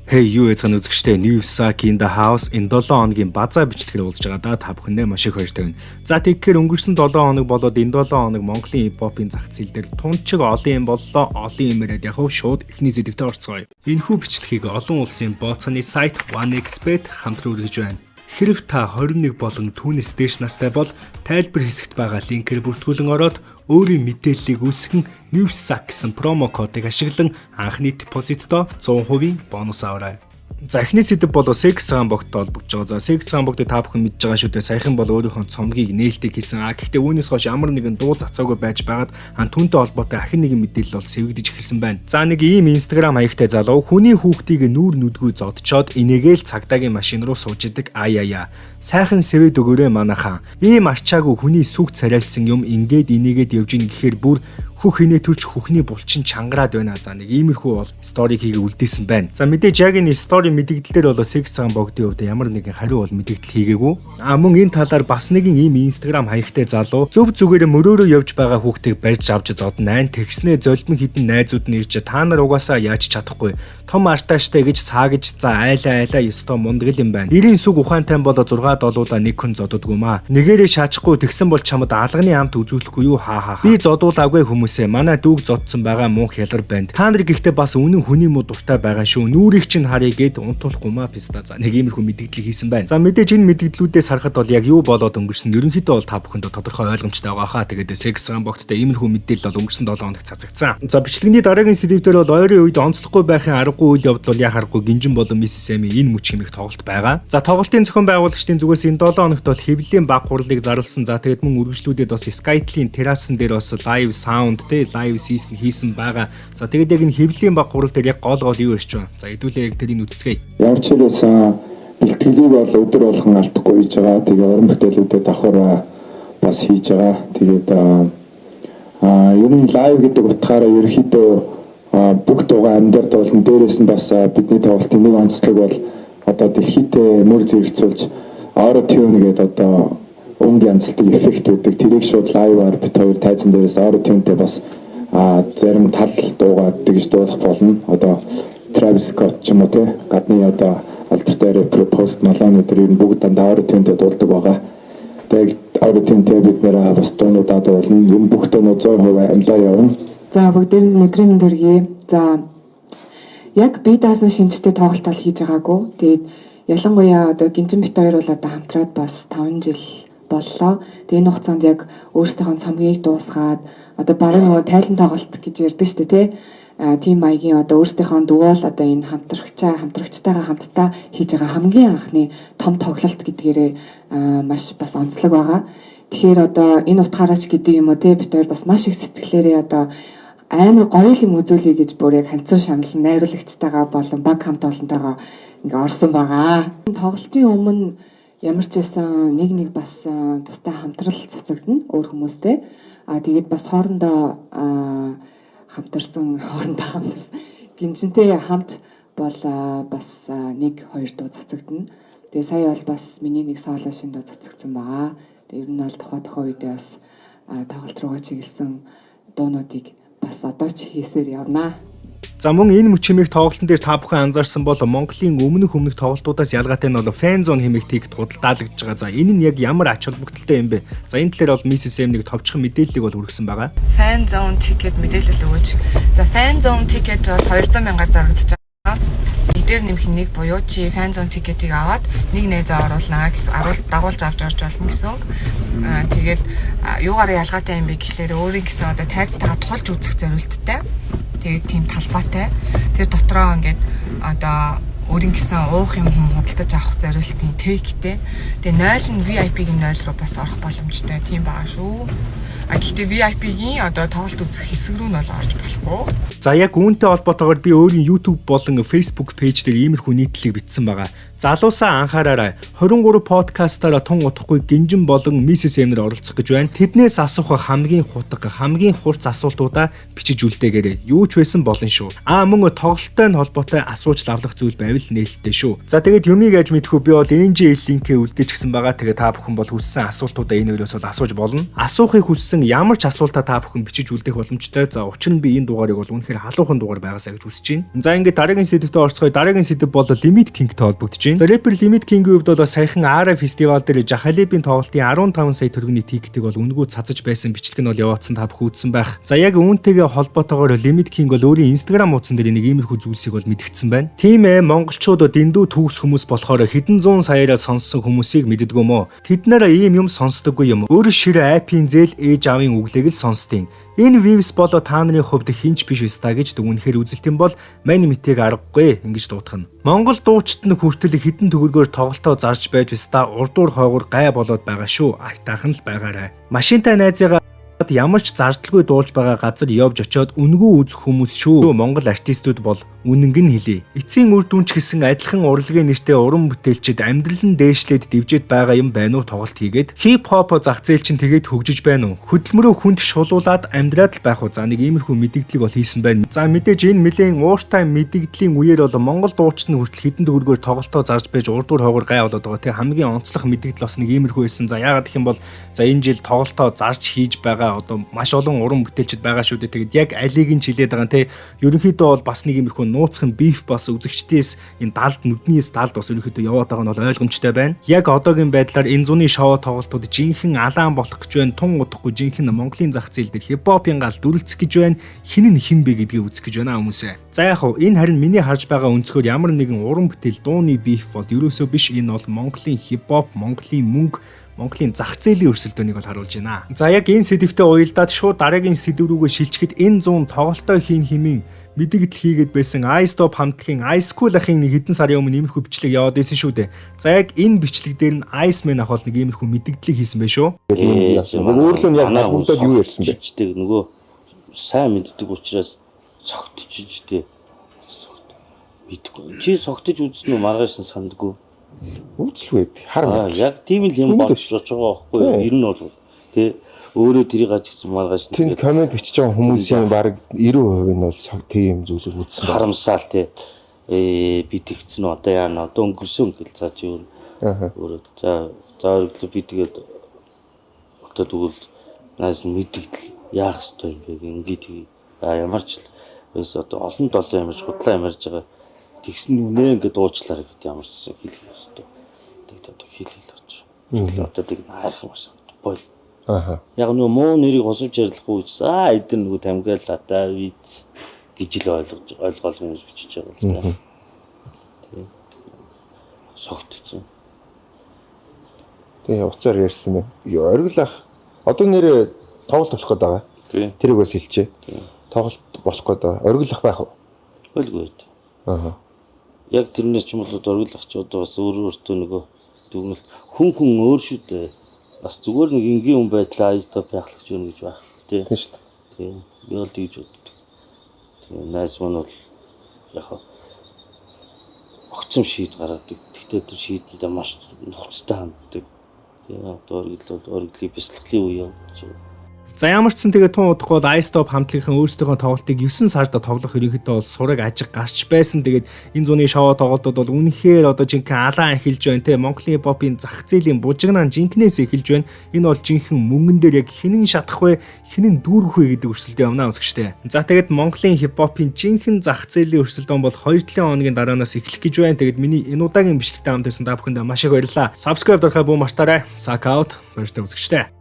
Hey юу яцхан үзэгчтэй Newsaki in the house энэ 7 хоногийн базаа бичлэгээр уулзж байгаа да та бүхэндээ маш их баяр тавина. За тэгэхээр өнгөрсөн 7 хоног болоод энэ 7 хоног Монголын хипхопын зах зээл дээр тунчиг олон юм боллоо. Олон юм яриад яг шууд эхний зэдэвтэ орцгоё. Энэхүү бичлэгийг олон улсын бооцооны сайт OneXBet хамтран үргэлж байна. Хэрв та 21 болон түүнээс дээш настай бол тайлбар хэсэгт байгаа линкээр бүртгүүлэн ороод өөрийн мэдээллийг үүсгэн Newsaki гэсэн промо кодыг ашиглан анхны депозитдоо 100% бонус аваарай. За эхний сэдэв бол Sex Sambogтой холбогдож байгаа. За Sex Sambogтой та бүхэн мэдж байгаа шүү дээ. Саяхан бол өөрийнхөө цомгийг нээлттэй хийсэн. Гэхдээ үүнээс хойш ямар нэгэн дуу цацаагүй байж байгаад түүнтэй холбоотой ахин нэгэн мэдээлэл бол сэвэгдэж эхэлсэн байна. За нэг ийм Instagram хаягтай залуу хүний хүүхдийг нүүр нүдгүй зодчоод инээгээл цагдаагийн машин руу сууж идэг. Аяя. Сайхан сэвэд өгөөрэй манайхаа. Ийм арчаагүй хүний сүг царайлсан юм ингээд инээгээд явж ийн гэхээр бүр хөх хинэ төрч хөхний булчин чангараад байна. За нэг иймэрхүү бол сториг хийгээ үлдээсэн байна. За мэдээж яг энэ стори мэдээлэлээр бол Sex Sambogдын хувьд ямар нэгэн хариу бол мэдээлэл хийгээгүй. Мөн энэ талаар бас нэгэн ийм Instagram хаягтай залуу зөв зүгээр мөрөөрөө явж байгаа хүүхдийг барьж авч зоднаа. Тэгснээ золбин хідэн найзууд нь ирж та нар угаасаа яаж чадахгүй. Том артааштай гэж саагж за айлаа ёстой мундгал юм байна. 90 сүг ухаантай бол 6 долуулаа нэг хүн зоддгоо маа. Нэгээрээ шаачахгүй тэгсэн бол чамд алганы амт үзүүлэхгүй юу хаа. Би зодуулаагүй хүмүүсээ манай дүүг зодсон байгаа муу хялар байна. Та нар гэхдээ бас үнэн хүний муу дуртай байгаа шүү. Нүрийг чинь харъя гэд унтуулахгүй маа писта. За нэг иймэрхүү мэдээлэл хийсэн байна. За мэдээж энэ мэдээллүүдээс харахад бол яг юу болоод өнгөрсөн ерөнхийдөө бол та бүхэнд тодорхой ойлгомжтой байгаа хаа. Тэгээд Sex Sambogтой иймэрхүү мэдээлэл бол өнгөрсөн 7 хоног цацагцсан. За бичлэгний дараагийн сэдвээр бол ойрын үед онцлохгүй байхын аргагүй үйл явдал бол яхахгүй гинжин болон Mrs Amy энэ мөч хэмээх тоглолт байгаа. За тоглолтын зохион байгуулагчдын зүгээс энэ 7 хоногт бол хэвлэлийн баг хурлыг зарласан. За тэгээд мөн үргэлжлүүлээд бас Skytel-ийн террасан дээр бас live sound live season хийсэн байгаа. За тэгээд яг энэ хэвлэлийн баг хурал дээр яг гол юу ирж байгаа. За хэдүүлээ яг тэрийг үзцгээе. Ямар ч байсан бэлтгэлийг бол өдөр болгон алдахгүй хийж байгаа. Тэгээ уран бүтээлүүдэд давхар бас хийж байгаа. Тэгээд ер нь лайв гэдэг утгаараа ерөөхдөө бүх дуугаа амьдаар дуулна. Дээрээс нь бас бидний тоглолтын нэг онцлог бол одоо дэлхийдээ мөр зэрэгцүүлж auto tune гэдэг одоо өнг янзлдаг эффект үүдэг. Тэрийг шууд лайваар бит хоёр тайзан дээрээс auto tune-тэй бас зарим тал дуугаа тэгж дуулах болно. Одоо Travis Scott ч юм уу те гадны одоо алдартай рэпер Post Malone тэр энэ бүгд дандаа auto tune-тэй дуулдаг байгаа. Тэгээд auto tune-тэй бид нэр бас дуунуудаа дуулна. Энэ бүх дуунууд 100% амлаа явна. За бүгдээр нь өдрийн төргий. За яг би даасан шинжтэй тоглолт бол хийж байгаагүй. Тэгээд ялангуяа одоо гинжин бит хоёр бол одоо хамтраад бас 5 жил боллоо. Тэгээд энэ хугацаанд яг өөрсдийнхөө цомгийг дуусгаад одоо баруун нөгөө тайлан тоглолт гэж ярьдаг шүү дээ тий. Тим маягийн одоо өөрсдийнхөө дөвөөл одоо энэ хамтрагчтайгаа хамтдаа хийж байгаа хамгийн анхны том тоглолт гэдгээрээ маш бас онцлог байгаа. Тэгэхээр одоо энэ утгаараас гэдэг юм уу тий бит хоёр бас маш их сэтгэлээрээ одоо амар гоё юм үзүүлэе гэж бүр яг ханцуу шамлан найруулагчтайгаа болон баг хамт олонтойгоо ингээ орсон байгаа. Тоглолтын өмнө ямар ч байсан нэг бас тустай хамтрал цацагдана өөр хүмүүстэй. Тэгээд бас хоорондоо хамтарсан гинжинтэй хамт бол бас 1-2 дуу цацагдана. Тэгээд сая бол бас миний нэг соло шин дуу цацагдсан байгаа. Тэгээд ер нь бол тухайн үедээ бас тоглолт руугаа чиглэсэн дуунуудыг бас одоо ч хийсээр явнаа. За мөн энэ мөч хэмээх тоглолтын дээр та бүхэн анзаарсан бол Монголын өмнөх тоглолтуудаас ялгаатай нь бол fan zone хэмээх худалдаалагдж байгаа. За энэ нь яг ямар ач холбогдолтой юм бэ? За энэ талаар бол Mrs M-ийг товчхон мэдээллийг бол хүргэсэн байгаа. Fan zone ticket мэдээлэл өгөөч. За fan zone ticket бол 200 мянгаар зарагдаж байгаа. Нэг дээр нэмэх нэг буюу чи fan zone ticket-ийг аваад нэг найзаа оруулнаа гэсэн дагуулж авч орж болно гэсэн. Тэгээд юугаар ялгаатай юм бэ гэхлээр өөрийн гэсэн одоо тайзтайгаа тулж үзэх зорилттой. Тэгээд тийм талбайтай. Тэр дотроо ингээд одоо өөрийн гэсэн уух юм худалдаж авах зорилтын тэктэй. Тэгээ 0 нь VIP-ийн 0 руу бас орох боломжтой. Тийм байгаа шүү. Гэхдээ VIP-ийн одоо тоглолт үзэх хэсэг рүү нь бол орж болохгүй. За яг үүнтэй холбоотойгоор би өөрийн YouTube болон Facebook пэйж дээр иймэрхүү нийтлэг бичсэн байгаа. Залуусаа анхаараарай. 23 подкастаараа тун утахгүй гинжин болон Mrs M-ээр оролцох гэж байна. Тэднээс асуух хамгийн хутга, хамгийн хурц асуултуудаа бичиж үлдээгээрэй. Юу ч байсан болно шүү. Мөн тоглолттой холбоотой асууж лавлах зүйл байвал нээлттэй шүү. За тэгээд юмыг яаж мэдэх вэ? Би бол NJ линкээ үлдээчихсэн байгаа. Тэгээд та бүхэн бол хүссэн асуултуудаа энэ өрөөс бол асууж болно. Асуухыг хүссэн нь ямар ч асуултаа та бүхэн бичиж үлдэх боломжтой. За учир нь би энэ дугаарыг бол үнэхээр халуухан дугаар байгаасаа гэж үсэж байна. За ингээд дараагийн сэдвтэ орцгоё. Дараагийн сэдв бол Limit King-тэй холбогдож байна. За рэпер Limit King-ийн хувьд бол саяхан Ара фестивал дээр Жахалибийн тоглолтын 15 сая төгрөгийн тикетийг бол үнгүү цацаж байсан бичлэг нь бол яваадсан та бүхэн үзсэн байх. За яг үүнтэйгээ холбоотойгоор Limit King бол өөрийн Instagram хуудсан дээр нэг иймэрхүү зүйлсийг бол мэдгдсэн байна. Тийм ээ, монголчууд дэндүү төгс хүмүүс болохоор хэдэн зуун саяараа сонссон хүмүүсийг мэддэггүй мó. Тэд нэрээ ийм юм сонсдоггүй юм. Өөр ширээ апийн зээл ээж аавын үглийг л сонсдیں۔ Энэ views болоо та нарын хувьд хинч биш өста гэж дүгнэхээр үзэлтэн бол мань митийг аргагүй ингэж дуудах нь. Монгол дуучид нь хүртэл хідэн төгрөгөөр тоглолтоо зарж байж өста урдуур хойгоор гай болоод байгаа шүү. Айтаахан л байгаарай. Машинтай найзыгаа ямар ч зардлгүй дуулж байгаа газар явж очиод үнгүү үзэх хүмүүс шүү. Монгол артистууд бол үнэнг нь хэлээ. Эцсийн үр дүнч гэсэн адилхан урлагийн нэртэй уран бүтээлчид амьдрал нь дээшлээд дивжээд байгаа юм байна уу тоглолт хийгээд хип хоп зах зээл чинь тэгээд хөгжиж байна уу? Хөдөлмөрөө хүнд шулуулад амьдраад л байх уу? За нэг иймэрхүү мэдээлэл бол хийсэн байна. За мэдээж энэ нэлээд ууртай мэдээллийн үеэр бол Монгол дуучид нь хүртэл хэдэн төгрөгөөр тоглолтоо зарж байж урдуур хойгоор гай болоод байгаа. Тэг хамгийн онцлог мэдээлэл бас нэг иймэрхүү байсан. За яагаад гэх юм бол за энэ жил тоглолтоо зарж хийж байгаа одоо маш олон уран бүтээлчид байгаа шүү дээ. Тэгээд яг алийг нь чилээд байгаа те. Ерөнхийдөө бол бас нэг иймэрхүү нууцхан биф бас үзэгчдээс энэ далд нүднийс далд бас ерөнхийдөө яваад байгаа нь бол ойлгомжтой байна. Яг одоогийн байдлаар энэ зуны шоу тоглолтууд жинхэнэ алаан болох гэж байна. Тун удахгүй жинхэнэ Монголын зах зээл дээр хипхопын гал дүрлцэх гэж байна. Хин нь хин бэ гэдгийг үзэх гэж байна хүмүүсээ. За яг хөө энэ харин миний харж байгаа өнцгөр ямар нэгэн уран бүтээл дууны биф бол ерөөсөө биш. Энэ бол Монголын хипхоп, Монголын мөнгө, Монголын зах зээлийн өрсөлдөөнийг бол харуулж байна. За яг энэ сэдвтэ уялдаад шууд дараагийн сэдв рүүгээ шилжихэд энэ 100 тоглолтоо хийн хэмээн мэдээлэл хийгээд байсан iStop хамтлагийн Ice Cool ахын нэг хэдэн сарын өмнө иймэрхүү бичлэг яваад байсан шүү дээ. За яг энэ бичлэг дээр нь Iceman ах бол нэг иймэрхүү мэдээлэл хийсэн байх шүү. Өөрлөө яг хамтдаа юу ярьсан бэ? Нөгөө сайн мэддэг учраас цогтчих дээ. Мэдгүй. Чи цогтож үзсэн үү маргааш нь сандгүй. Үзлгүй. Хараа. Яг тийм л юм болж байгаа байхгүй юу? Ер нь бол тий өөрөө тэрийг ажигсан маргааш тэнд комент бичиж байгаа хүмүүсийн баг 90% нь бол тийм зүйлийг үзсэн байна. Харамсаал тий би тэгсэн үү одоо яана одоо өнгөрсөн гэл цаа чи өөрөө за өөрөглөө би тэгээд одоо тэгвэл наас мэддэгдэл яах ёстой юм бэ ингээд ямар чээс одоо олон долоо ямарч худлаа ямарж байгаа тэгсэн үнэ ингээд уучлаарай гэдэг ямар ч хэлэх ёстой. Тэгээд одоо хэлэл очив. Одоо тэг хайрхан маш бол яг нөгөө муу нэрийг хосож ярилахгүй гэж эдгээр нөгөө тамгаалаа та виз гэж л ойлгоол хүмүүс бичиж байгаа л да. Тийм. Согтцсон. Тэгээ уцаар ярьсан байна. Оргилах одоо нэрээ тоглолт болох гээд байгаа. Тэрийг бас хэлчихэ. Тоглолт болох гээд байгаа. Оргилах байх уу? Ойлгүй. Яг тэрнээс ч юм бол оргилах ч одоо бас өөртөө нөгөө дүгнэлт хүн өөр шүү дээ. Бас зүгээр нэг энгийн хүн байдлаа iStop яахлагч юм гэж байх тийм шүү дээ. Тийм. Би бол тэгж боддог. Тийм найз маань бол яг огцом шийд гаргадаг. Тэгтээ тэр шийдэндээ маш нухацтай ханддаг. Тийм одоо оргилын бясалгалын үе явж байгаа. За ямар ч сан тэгээ тун удахгүй бол iStop хамтлагийн өөрсдийнхөө тоглолтыг 9 сард тоглох ерөнхийдөө бол сураг ажиг гарч байсан. Тэгээд энэ зуны шоу тоглолтууд бол үнэхээр одоо жинхэнэ алаан эхэлж байна те. Монголын хипхопын зах зээлийн бужигнаан жинхнээс эхэлж байна. Энэ бол жинхэнэ мөнгөн дээр яг хинэн шатах вэ, хинэн дүүрэх вэ гэдэг өрсөлдөөн явна үзэгчтэй. За тэгээд Монголын хипхопын жинхэнэ зах зээлийн өрсөлдөөн бол 2-7 хоногийн дараанаас эхлэх гэж байна. Тэгээд миний энэ удаагийн бичлэгтээ хамт байсан та бүхэнд маш их баярлалаа. Subscribe дарахаа бүү мартаарай. Suck out. Баярлалаа үзэгчтэй.